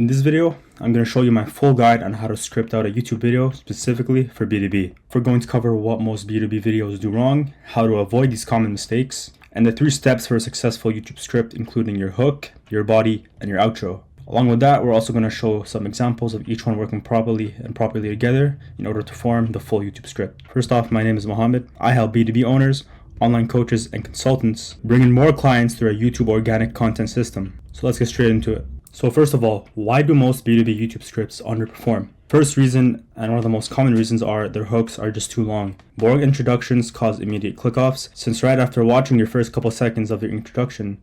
In this video, I'm going to show you my full guide on how to script out a YouTube video specifically for B2B. We're going to cover what most B2B videos do wrong, how to avoid these common mistakes, and the 3 steps for a successful YouTube script, including your hook, your body, and your outro. Along with that, we're also going to show some examples of each one working properly together in order to form the full YouTube script. First off, my name is Mohammed. I help B2B owners, online coaches, and consultants bring in more clients through a YouTube organic content system. So let's get straight into it. So first of all, why do most B2B YouTube scripts underperform? First reason, and one of the most common reasons, are their hooks are just too long. Boring introductions cause immediate click-offs, since right after watching your first couple seconds of your introduction,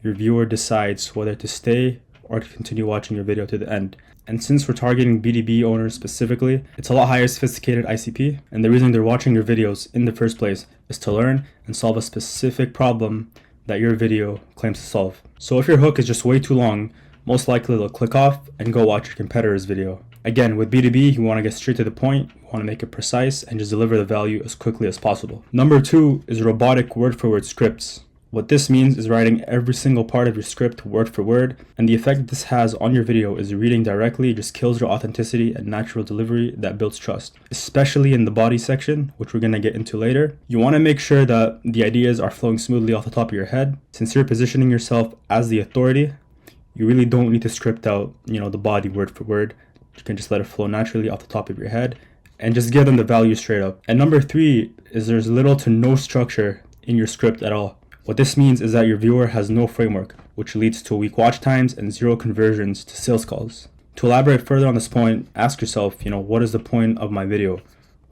your viewer decides whether to stay or to continue watching your video to the end. And since we're targeting B2B owners specifically, it's a lot higher sophisticated ICP, and the reason they're watching your videos in the first place is to learn and solve a specific problem that your video claims to solve. So if your hook is just way too long, most likely they'll click off and go watch your competitor's video. Again, with B2B, you want to get straight to the point, you want to make it precise, and just deliver the value as quickly as possible. Number 2 is robotic word-for-word scripts. What this means is writing every single part of your script word for word, and the effect that this has on your video is reading directly just kills your authenticity and natural delivery that builds trust. Especially in the body section, which we're going to get into later. You want to make sure that the ideas are flowing smoothly off the top of your head. Since you're positioning yourself as the authority, you really don't need to script out, the body word for word. You can just let it flow naturally off the top of your head and just give them the value straight up. And number 3 is there's little to no structure in your script at all. What this means is that your viewer has no framework, which leads to weak watch times and 0 conversions to sales calls. To elaborate further on this point, ask yourself, what is the point of my video?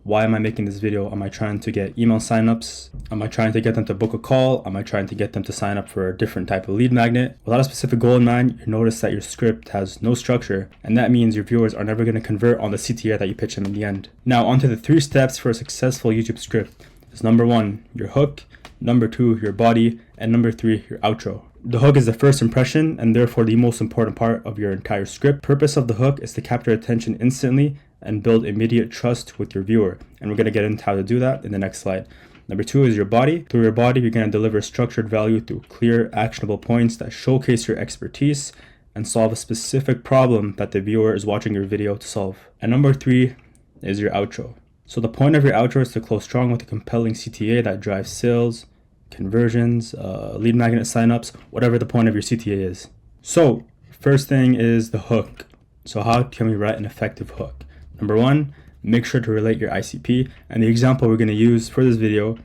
Why am I making this video? Am I trying to get email signups? Am I trying to get them to book a call? Am I trying to get them to sign up for a different type of lead magnet? Without a specific goal in mind, you notice that your script has no structure, and that means your viewers are never going to convert on the CTA that you pitch them in the end. Now, onto the 3 steps for a successful YouTube script. Is number 1, your hook, number 2, your body, and number 3, your outro. The hook is the first impression and therefore the most important part of your entire script. Purpose of the hook is to capture attention instantly and build immediate trust with your viewer. And we're going to get into how to do that in the next slide. Number 2 is your body. Through your body, you're going to deliver structured value through clear, actionable points that showcase your expertise and solve a specific problem that the viewer is watching your video to solve. And number 3 is your outro. So the point of your outro is to close strong with a compelling CTA that drives sales, conversions, lead magnet signups, whatever the point of your CTA is. So first thing is the hook. So how can we write an effective hook? Number 1, make sure to relate your ICP, and the example we're going to use for this video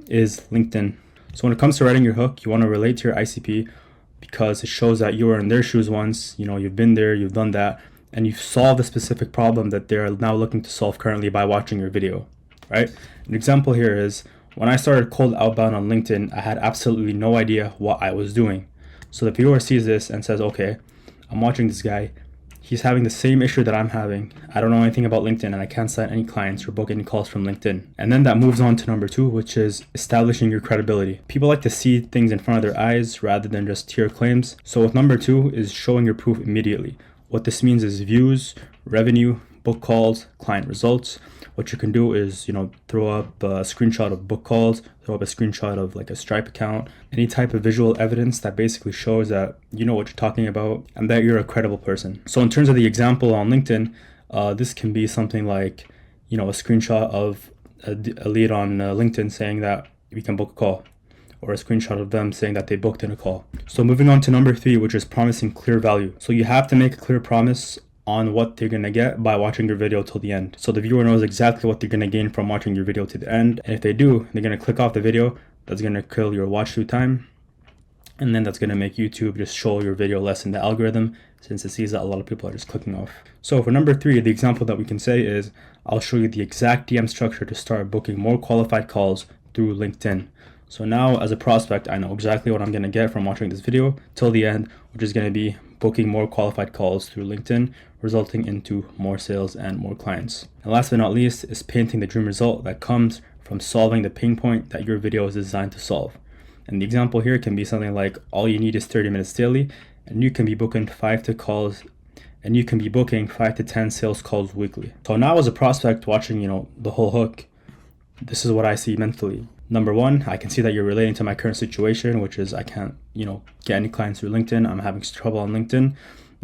is LinkedIn. So when it comes to writing your hook, you want to relate to your ICP because it shows that you were in their shoes once, you've been there, you've done that, and you've solved a specific problem that they're now looking to solve currently by watching your video, right? An example here is, when I started cold outbound on LinkedIn, I had absolutely no idea what I was doing. So the viewer sees this and says, okay, I'm watching this guy. He's having the same issue that I'm having. I don't know anything about LinkedIn and I can't sign any clients or book any calls from LinkedIn. And then that moves on to number 2, which is establishing your credibility. People like to see things in front of their eyes rather than just hear claims. So with number 2 is showing your proof immediately. What this means is views, revenue, book calls, client results. What you can do is, throw up a screenshot of book calls, throw up a screenshot of like a Stripe account, any type of visual evidence that basically shows that you know what you're talking about and that you're a credible person. So in terms of the example on LinkedIn, this can be something like, a screenshot of a lead on LinkedIn saying that we can book a call, or a screenshot of them saying that they booked in a call. So moving on to number 3, which is promising clear value. So you have to make a clear promise on what they're going to get by watching your video till the end. So the viewer knows exactly what they're going to gain from watching your video to the end. And if they do, they're going to click off the video. That's going to kill your watch through time. And then that's going to make YouTube just show your video less in the algorithm, since it sees that a lot of people are just clicking off. So for number 3, the example that we can say is, I'll show you the exact DM structure to start booking more qualified calls through LinkedIn. So now as a prospect, I know exactly what I'm going to get from watching this video till the end, which is going to be booking more qualified calls through LinkedIn, resulting into more sales and more clients. And last but not least is painting the dream result that comes from solving the pain point that your video is designed to solve. And the example here can be something like, all you need is 30 minutes daily, and you can be booking 5 to 10 sales calls weekly. So now as a prospect watching, the whole hook, this is what I see mentally. Number 1, I can see that you're relating to my current situation, which is I can't, get any clients through LinkedIn. I'm having trouble on LinkedIn.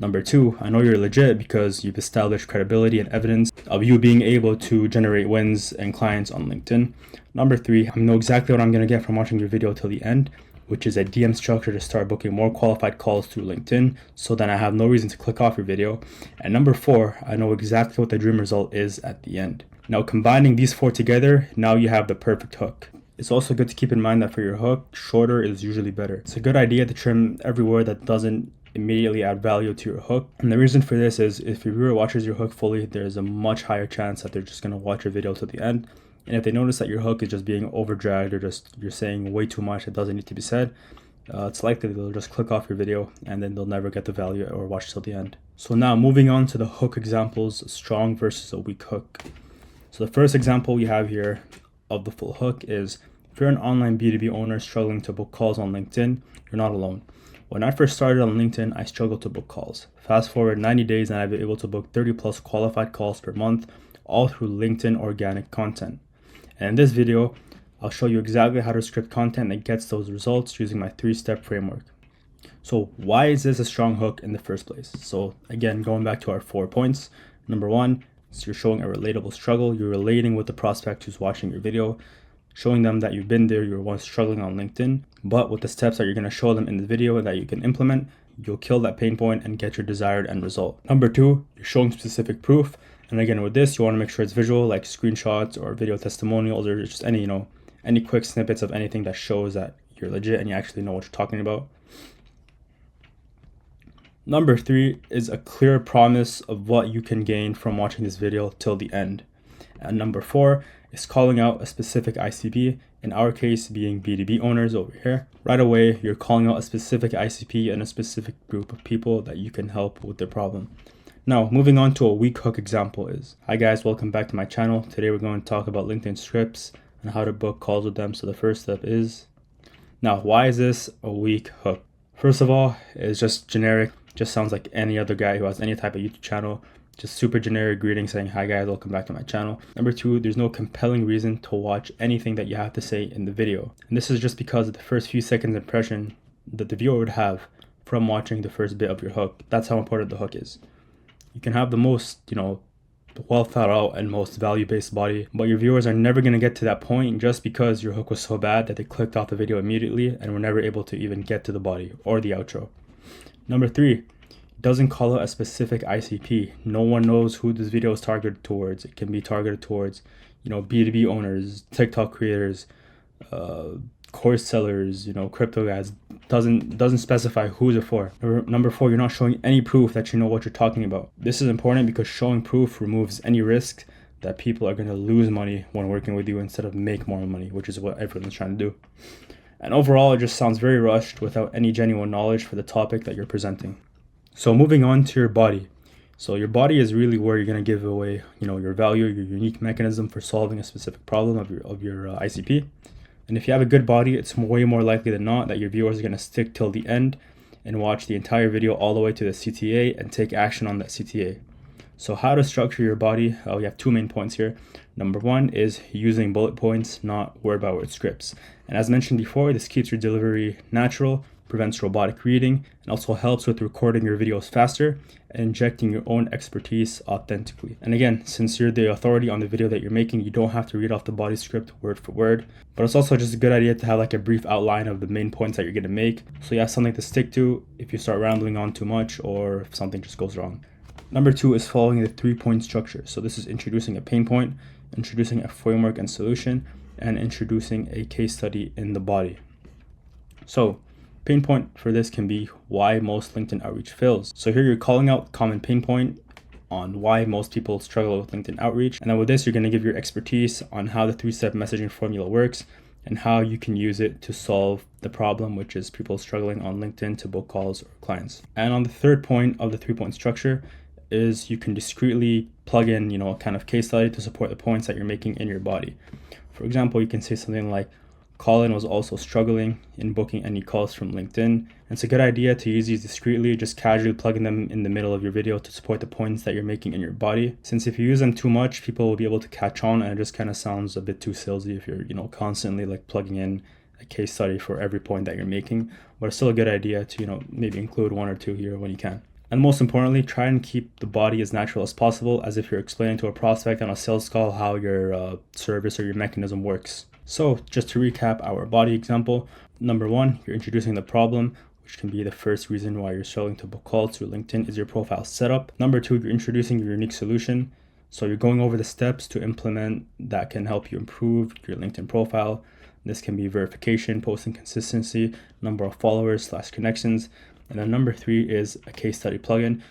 Number 2, I know you're legit because you've established credibility and evidence of you being able to generate wins and clients on LinkedIn. Number 3, I know exactly what I'm going to get from watching your video till the end, which is a DM structure to start booking more qualified calls through LinkedIn, so then I have no reason to click off your video. And number 4, I know exactly what the dream result is at the end. Now combining these 4 together, now you have the perfect hook. It's also good to keep in mind that for your hook, shorter is usually better. It's a good idea to trim every word that doesn't immediately add value to your hook. And the reason for this is if your viewer watches your hook fully, there's a much higher chance that they're just going to watch your video to the end. And if they notice that your hook is just being overdragged or just you're saying way too much that doesn't need to be said, it's likely they'll just click off your video and then they'll never get the value or watch till the end. So now moving on to the hook examples, a strong versus a weak hook. So the first example we have here of the full hook is if you're an online B2B owner struggling to book calls on LinkedIn, you're not alone. When I first started on LinkedIn, I struggled to book calls. Fast forward 90 days and I've been able to book 30 plus qualified calls per month, all through LinkedIn organic content. And in this video, I'll show you exactly how to script content that gets those results using my 3-step framework. So why is this a strong hook in the first place? So again, going back to our 4 points. Number 1, so you're showing a relatable struggle. You're relating with the prospect who's watching your video, showing them that you've been there, you were once struggling on LinkedIn, but with the steps that you're going to show them in the video that you can implement, you'll kill that pain point and get your desired end result. Number 2, you're showing specific proof. And again, with this, you want to make sure it's visual, like screenshots or video testimonials or just any quick snippets of anything that shows that you're legit and you actually know what you're talking about. Number 3 is a clear promise of what you can gain from watching this video till the end. And number 4 is calling out a specific ICP, in our case being B2B owners over here. Right away, you're calling out a specific ICP and a specific group of people that you can help with their problem. Now, moving on to a weak hook example is, hi guys, welcome back to my channel. Today we're going to talk about LinkedIn scripts and how to book calls with them. So the first step is, now why is this a weak hook? First of all, it's just generic, just sounds like any other guy who has any type of YouTube channel. Just super generic greeting saying, hi guys, welcome back to my channel. Number 2, there's no compelling reason to watch anything that you have to say in the video. And this is just because of the first few seconds impression that the viewer would have from watching the first bit of your hook. That's how important the hook is. You can have the most, well thought out and most value-based body, but your viewers are never going to get to that point just because your hook was so bad that they clicked off the video immediately and were never able to even get to the body or the outro. Number 3, doesn't call out a specific ICP. No one knows who this video is targeted towards. It can be targeted towards, B2B owners, TikTok creators, course sellers, crypto guys. Doesn't specify who's it for. Number 4, you're not showing any proof that you know what you're talking about. This is important because showing proof removes any risk that people are going to lose money when working with you instead of make more money, which is what everyone's trying to do. And overall, it just sounds very rushed without any genuine knowledge for the topic that you're presenting. So moving on to your body. So your body is really where you're going to give away, your value, your unique mechanism for solving a specific problem of your ICP. And if you have a good body, it's way more likely than not that your viewers are going to stick till the end and watch the entire video all the way to the CTA and take action on that CTA. So how to structure your body? We have 2 main points here. Number 1 is using bullet points, not word by word scripts. And as mentioned before, this keeps your delivery natural, prevents robotic reading, and also helps with recording your videos faster and injecting your own expertise authentically. And again, since you're the authority on the video that you're making, you don't have to read off the body script word for word, but it's also just a good idea to have like a brief outline of the main points that you're going to make, so you have something to stick to if you start rambling on too much or if something just goes wrong. Number 2 is following the 3-point structure. So this is introducing a pain point, introducing a framework and solution, and introducing a case study in the body. So pain point for this can be why most LinkedIn outreach fails. So here you're calling out common pain point on why most people struggle with LinkedIn outreach. And then with this, you're going to give your expertise on how the 3-step messaging formula works and how you can use it to solve the problem, which is people struggling on LinkedIn to book calls or clients. And on the 3rd point of the 3-point structure is you can discreetly plug in, a kind of case study to support the points that you're making in your body. For example, you can say something like, Colin was also struggling in booking any calls from LinkedIn. And it's a good idea to use these discreetly, just casually plugging them in the middle of your video to support the points that you're making in your body. Since if you use them too much, people will be able to catch on, and it just kind of sounds a bit too salesy if you're, constantly like plugging in a case study for every point that you're making. But it's still a good idea to, maybe include 1 or 2 here when you can. And most importantly, try and keep the body as natural as possible, as if you're explaining to a prospect on a sales call how your service or your mechanism works. So just to recap our body example, number one, you're introducing the problem, which can be the first reason why you're struggling to book calls through LinkedIn is your profile setup. Number two, you're introducing your unique solution. So you're going over the steps to implement that can help you improve your LinkedIn profile. This can be verification, posting consistency, number of followers / connections. And then number three is a case study plugin.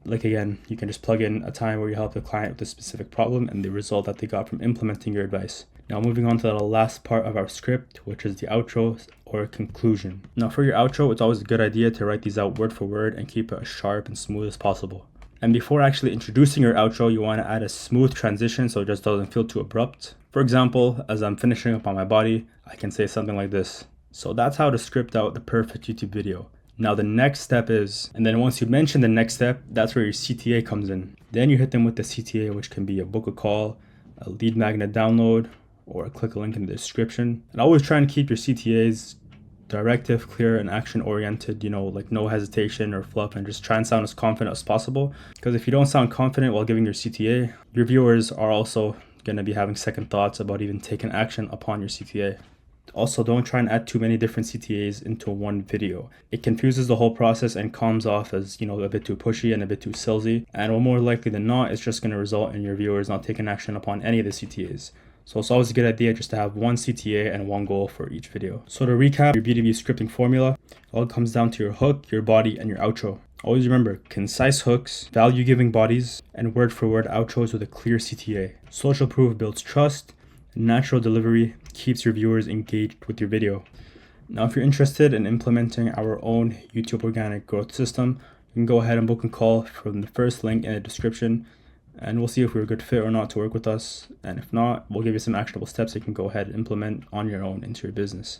Again, you can just plug in a time where you help the client with a specific problem and the result that they got from implementing your advice. Now moving on to the last part of our script, which is the outro or conclusion. Now for your outro, it's always a good idea to write these out word for word and keep it as sharp and smooth as possible. And before actually introducing your outro, you want to add a smooth transition so it just doesn't feel too abrupt. For example, as I'm finishing up on my body, I can say something like this. So that's how to script out the perfect YouTube video. Now the next step is, and then once you mention the next step, that's where your CTA comes in. Then you hit them with the CTA, which can be a book a call, a lead magnet download, or click a link in the description. And always try and keep your CTAs directive, clear, and action oriented, like no hesitation or fluff, and just try and sound as confident as possible. Because if you don't sound confident while giving your CTA, your viewers are also going to be having second thoughts about even taking action upon your CTA. Also, don't try and add too many different CTAs into one video. It confuses the whole process and comes off as, a bit too pushy and a bit too salesy. And more likely than not, it's just going to result in your viewers not taking action upon any of the CTAs. So it's always a good idea just to have one CTA and one goal for each video. So to recap your B2B scripting formula, all comes down to your hook, your body, and your outro. Always remember, concise hooks, value-giving bodies, and word-for-word outros with a clear CTA. Social proof builds trust. Natural delivery keeps your viewers engaged with your video. Now, if you're interested in implementing our own YouTube organic growth system, you can go ahead and book a call from the first link in the description, and we'll see if we're a good fit or not to work with us. And if not, we'll give you some actionable steps you can go ahead and implement on your own into your business.